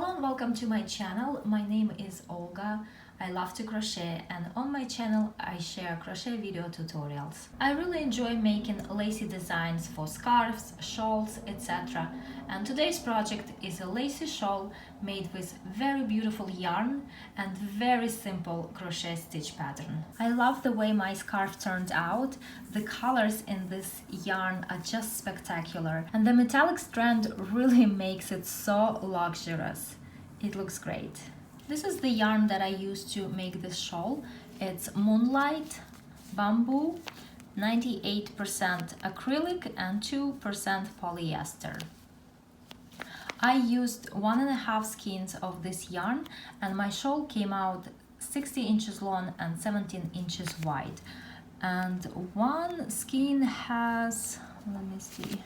Hello and welcome to my channel. My name is Olga. I love to crochet and on my channel I share crochet video tutorials. I really enjoy making lacy designs for scarves, shawls, etc. And today's project is a lacy shawl made with very beautiful yarn and very simple crochet stitch pattern. I love the way my scarf turned out. The colors in this yarn are just spectacular and the metallic strand really makes it so luxurious. It looks great. This is the yarn that I used to make this shawl. It's Moonlight, Bamboo, 98% acrylic and 2% polyester. I used 1.5 skeins of this yarn and my shawl came out 60 inches long and 17 inches wide. And one skein has, let me see,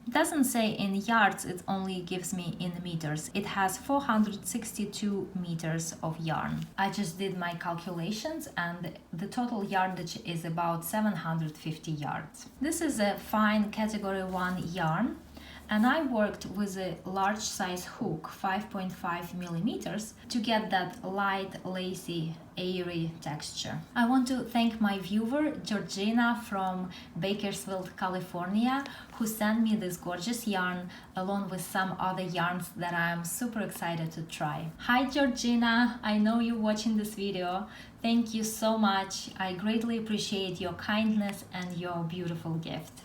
it doesn't say in yards, it only gives me in meters. It has 462 meters of yarn. I just did my calculations and the total yardage is about 750 yards. This is a fine category 1 yarn and I worked with a large size hook, 5.5 millimeters, to get that light, lacy, airy texture. I want to thank my viewer, Georgina from Bakersfield, California, who sent me this gorgeous yarn along with some other yarns that I am super excited to try. Hi Georgina, I know you're watching this video. Thank you so much. I greatly appreciate your kindness and your beautiful gift.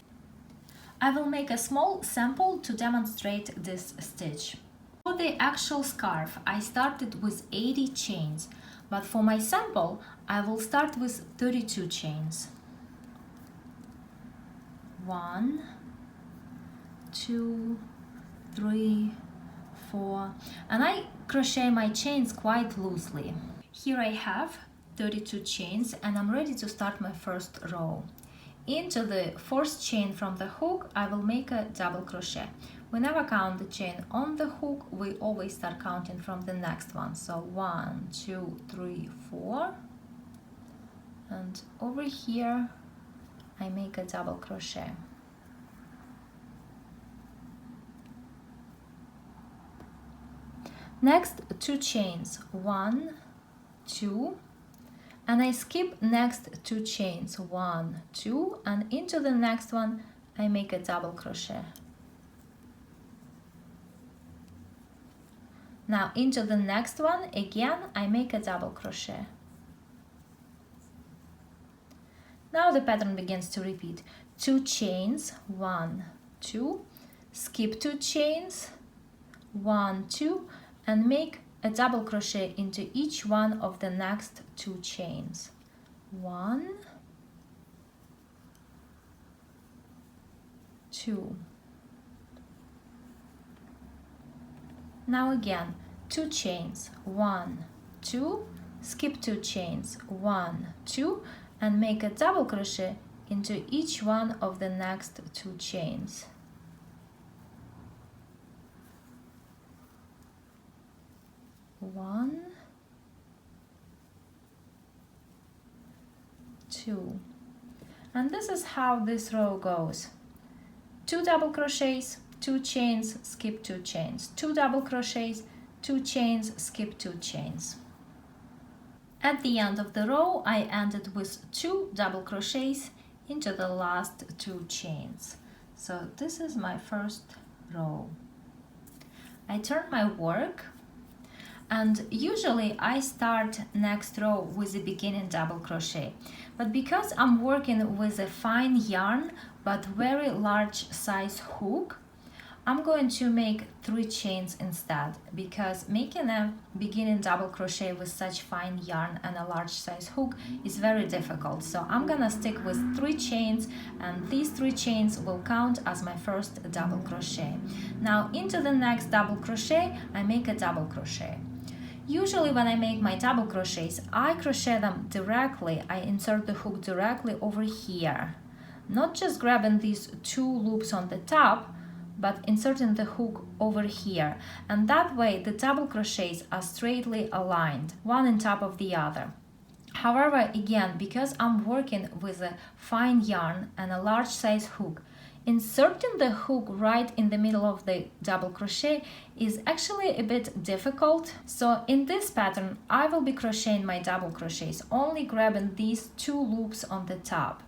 I will make a small sample to demonstrate this stitch. For the actual scarf, I started with 80 chains, but for my sample, I will start with 32 chains. 1, 2, 3, 4, and I crochet my chains quite loosely. Here I have 32 chains and I'm ready to start my first row. Into the first chain from the hook, I will make a double crochet. We never count the chain on the hook, we always start counting from the next one. So 1, 2, 3, 4. And over here, I make a double crochet. Next, 2 chains, 1, 2. And I skip next 2 chains, 1, 2, and into the next one I make a double crochet. Now into the next one again I make a double crochet. Now the pattern begins to repeat. 2 chains, 1, 2, skip 2 chains, 1, 2, and make a double crochet into each one of the next 2 chains. 1, 2. Now again, 2 chains, 1, 2, skip 2 chains, 1, 2, and make a double crochet into each one of the next 2 chains. 1, 2, and this is how this row goes. 2 double crochets, 2 chains, skip 2 chains, 2 double crochets, 2 chains, skip 2 chains. At the end of the row I ended with 2 double crochets into the last 2 chains. So this is my first row. I turn my work. And usually I start next row with a beginning double crochet, but because I'm working with a fine yarn but very large size hook, I'm going to make 3 chains instead, because making a beginning double crochet with such fine yarn and a large size hook is very difficult. So I'm gonna stick with 3 chains and these 3 chains will count as my first double crochet. Now into the next double crochet I make a double crochet. Usually when I make my double crochets, I crochet them directly, I insert the hook directly over here. Not just grabbing these 2 loops on the top, but inserting the hook over here. And that way the double crochets are straightly aligned, one on top of the other. However, again, because I'm working with a fine yarn and a large size hook, Inserting the hook right in the middle of the double crochet is actually a bit difficult. So in this pattern, I will be crocheting my double crochets, only grabbing these 2 loops on the top.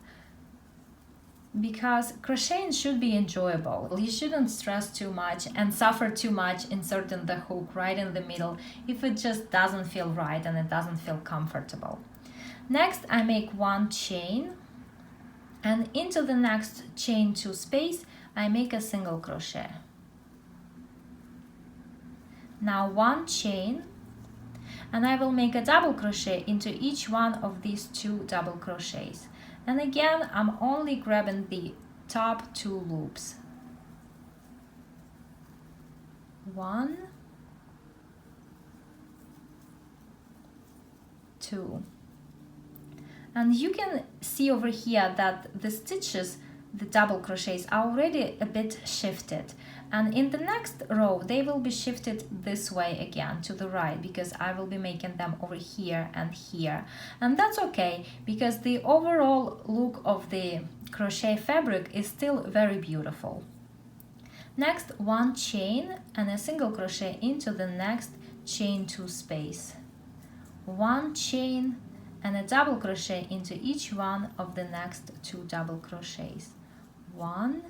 Because crocheting should be enjoyable. You shouldn't stress too much and suffer too much inserting the hook right in the middle if it just doesn't feel right and it doesn't feel comfortable. Next, I make 1 chain, and into the next chain 2 space, I make a single crochet. Now 1 chain, and I will make a double crochet into each one of these 2 double crochets. And again, I'm only grabbing the top 2 loops. 1, 2. And you can see over here that the stitches, the double crochets, are already a bit shifted. And in the next row, they will be shifted this way again to the right, because I will be making them over here and here. And that's okay, because the overall look of the crochet fabric is still very beautiful. Next, 1 chain and a single crochet into the next chain 2 space. 1 chain and a double crochet into each one of the next 2 double crochets. 1,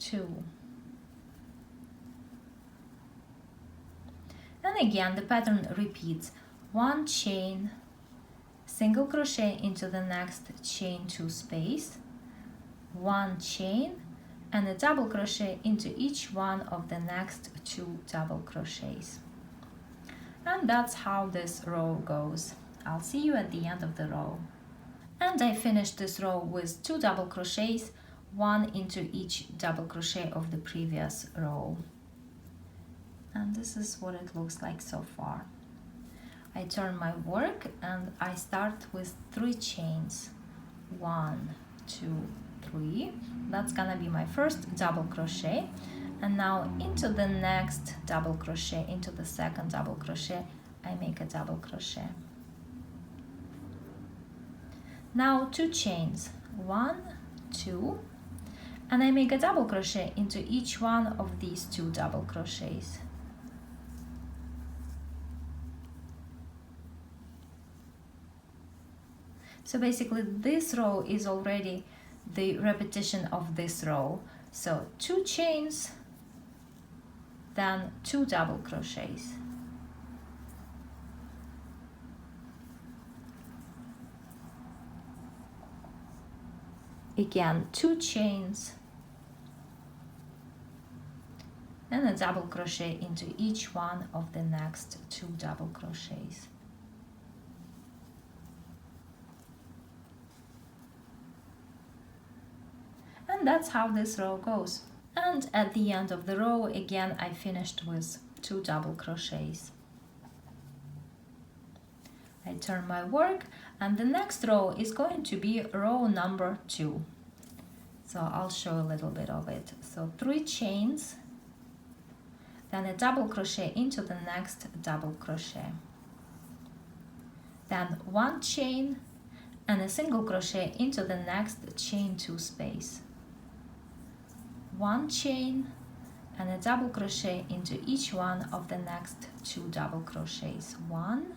2. And again, the pattern repeats. 1 chain, single crochet into the next chain 2 space, 1 chain, and a double crochet into each one of the next 2 double crochets. And that's how this row goes. I'll see you at the end of the row. And I finished this row with 2 double crochets, 1 into each double crochet of the previous row. And this is what it looks like so far. I turn my work and I start with 3 chains. 1, 2, 3. That's gonna be my first double crochet. And now into the next double crochet, into the second double crochet, I make a double crochet. Now 2 chains, 1, 2, and I make a double crochet into each one of these 2 double crochets. So basically this row is already the repetition of this row. So 2 chains, then 2 double crochets. Again, 2 chains and a double crochet into each one of the next 2 double crochets. And that's how this row goes. And at the end of the row, again, I finished with 2 double crochets. I turn my work, and the next row is going to be row number 2. So I'll show a little bit of it. So 3 chains, then a double crochet into the next double crochet. Then 1 chain and a single crochet into the next chain 2 space. 1 chain and a double crochet into each one of the next 2 double crochets. 1,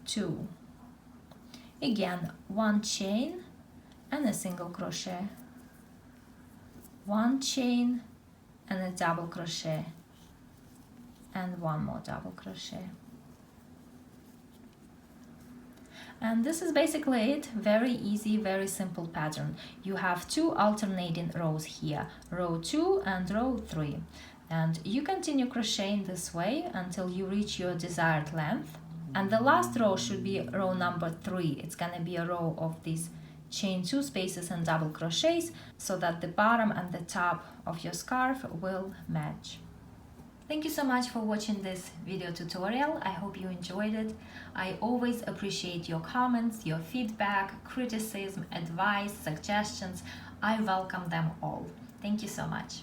2. Again, 1 chain and a single crochet. 1 chain and a double crochet, and 1 more double crochet. And this is basically it. Very easy, very simple pattern. You have 2 alternating rows here, row 2 and row 3. And you continue crocheting this way until you reach your desired length. And the last row should be row number 3. It's gonna be a row of these chain 2 spaces and double crochets, so that the bottom and the top of your scarf will match. Thank you so much for watching this video tutorial. I hope you enjoyed it. I always appreciate your comments, your feedback, criticism, advice, suggestions. I welcome them all. Thank you so much.